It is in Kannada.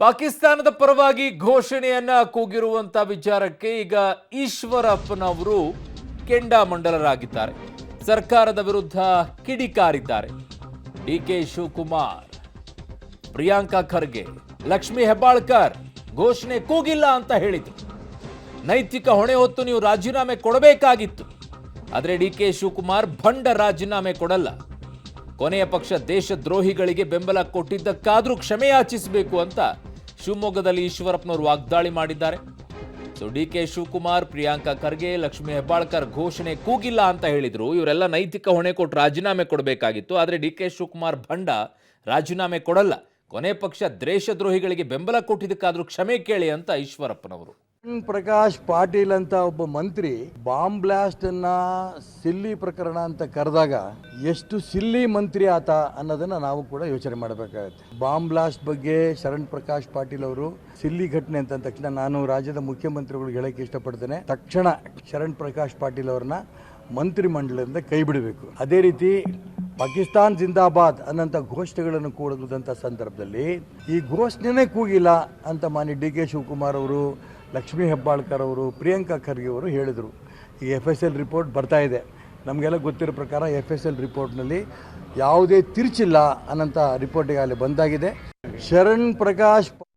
ಪಾಕಿಸ್ತಾನದ ಪರವಾಗಿ ಘೋಷಣೆಯನ್ನ ಕೂಗಿರುವಂತ ವಿಚಾರಕ್ಕೆ ಈಗ ಈಶ್ವರಪ್ಪನವರು ಕೆಂಡಾಮಂಡಲರಾಗಿದ್ದಾರೆ. ಸರ್ಕಾರದ ವಿರುದ್ಧ ಕಿಡಿಕಾರಿದ್ದಾರೆ. ಡಿಕೆ ಶಿವಕುಮಾರ್, ಪ್ರಿಯಾಂಕಾ ಖರ್ಗೆ, ಲಕ್ಷ್ಮಿ ಹೆಬ್ಬಾಳ್ಕರ್ ಘೋಷಣೆ ಕೂಗಿಲ್ಲ ಅಂತ ಹೇಳಿದ್ರು. ನೈತಿಕ ಹೊಣೆ ಹೊತ್ತು ನೀವು ರಾಜೀನಾಮೆ ಕೊಡಬೇಕಾಗಿತ್ತು. ಆದರೆ ಡಿಕೆ ಶಿವಕುಮಾರ್ ಭಂಡ ರಾಜೀನಾಮೆ ಕೊಡಲ್ಲ. ಕೊನೆಯ ಪಕ್ಷ ದೇಶದ್ರೋಹಿಗಳಿಗೆ ಬೆಂಬಲ ಕೊಟ್ಟಿದ್ದಕ್ಕಾದ್ರೂ ಕ್ಷಮೆ ಯಾಚಿಸಬೇಕು ಅಂತ ಶಿವಮೊಗ್ಗದಲ್ಲಿ ಈಶ್ವರಪ್ಪನವರು ವಾಗ್ದಾಳಿ ಮಾಡಿದ್ದಾರೆ. ಡಿಕೆ ಶಿವಕುಮಾರ್, ಪ್ರಿಯಾಂಕಾ ಖರ್ಗೆ, ಲಕ್ಷ್ಮಿ ಹೆಬ್ಬಾಳ್ಕರ್ ಘೋಷಣೆ ಕೂಗಿಲ್ಲ ಅಂತ ಹೇಳಿದ್ರು. ಇವರೆಲ್ಲ ನೈತಿಕ ಹೊಣೆ ಕೊಟ್ಟು ರಾಜೀನಾಮೆ ಕೊಡಬೇಕಾಗಿತ್ತು. ಆದರೆ ಡಿಕೆ ಶಿವಕುಮಾರ್ ಭಂಡ ರಾಜೀನಾಮೆ ಕೊಡಲ್ಲ. ಕೊನೆ ಪಕ್ಷ ದೇಶದ್ರೋಹಿಗಳಿಗೆ ಬೆಂಬಲ ಕೊಟ್ಟಿದ್ದಕ್ಕಾದ್ರೂ ಕ್ಷಮೆ ಕೇಳಿ ಅಂತ ಈಶ್ವರಪ್ಪನವರು. ಪ್ರಕಾಶ್ ಪಾಟೀಲ್ ಅಂತ ಒಬ್ಬ ಮಂತ್ರಿ ಬಾಂಬ್ ಬ್ಲಾಸ್ಟ್ ಅನ್ನ ಸಿಲ್ಲಿ ಪ್ರಕರಣ ಅಂತ ಕರೆದಾಗ ಎಷ್ಟು ಸಿಲ್ಲಿ ಮಂತ್ರಿ ಆತ ಅನ್ನೋದನ್ನ ನಾವು ಕೂಡ ಯೋಚನೆ ಮಾಡಬೇಕಾಗುತ್ತೆ. ಬಾಂಬ್ ಬ್ಲಾಸ್ಟ್ ಬಗ್ಗೆ ಶರಣ್ ಪ್ರಕಾಶ್ ಪಾಟೀಲ್ ಅವರು ಸಿಲ್ಲಿ ಘಟನೆ ಅಂತ ತಕ್ಷಣ ನಾನು ರಾಜ್ಯದ ಮುಖ್ಯಮಂತ್ರಿಗಳಿಗೆ ಹೇಳಕ್ಕೆ ಇಷ್ಟಪಡ್ತೇನೆ, ತಕ್ಷಣ ಶರಣ್ ಪ್ರಕಾಶ್ ಪಾಟೀಲ್ ಅವ್ರನ್ನ ಮಂತ್ರಿ ಮಂಡಲದಿಂದ ಕೈ ಬಿಡಬೇಕು. ಅದೇ ರೀತಿ ಪಾಕಿಸ್ತಾನ್ ಜಿಂದಾಬಾದ್ ಅನ್ನೋಂಥ ಘೋಷಣೆಗಳನ್ನು ಕೂಡದಂಥ ಸಂದರ್ಭದಲ್ಲಿ ಈ ಘೋಷಣೆನೇ ಕೂಗಿಲ್ಲ ಅಂತ ಮಾನ್ಯ ಡಿ ಕೆ ಶಿವಕುಮಾರ್ ಅವರು, ಲಕ್ಷ್ಮಿ ಹೆಬ್ಬಾಳ್ಕರ್ ಅವರು, ಪ್ರಿಯಾಂಕಾ ಖರ್ಗೆ ಅವರು ಹೇಳಿದರು. ಈ FSL ರಿಪೋರ್ಟ್ ಬರ್ತಾ ಇದೆ. ನಮಗೆಲ್ಲ ಗೊತ್ತಿರೋ ಪ್ರಕಾರ FSL ರಿಪೋರ್ಟ್ನಲ್ಲಿ ಯಾವುದೇ ತಿರುಚಿಲ್ಲ ಅನ್ನೋಂಥ ರಿಪೋರ್ಟಿಗೆ ಅಲ್ಲಿ ಬಂದಾಗಿದೆ. ಶರಣ್ ಪ್ರಕಾಶ್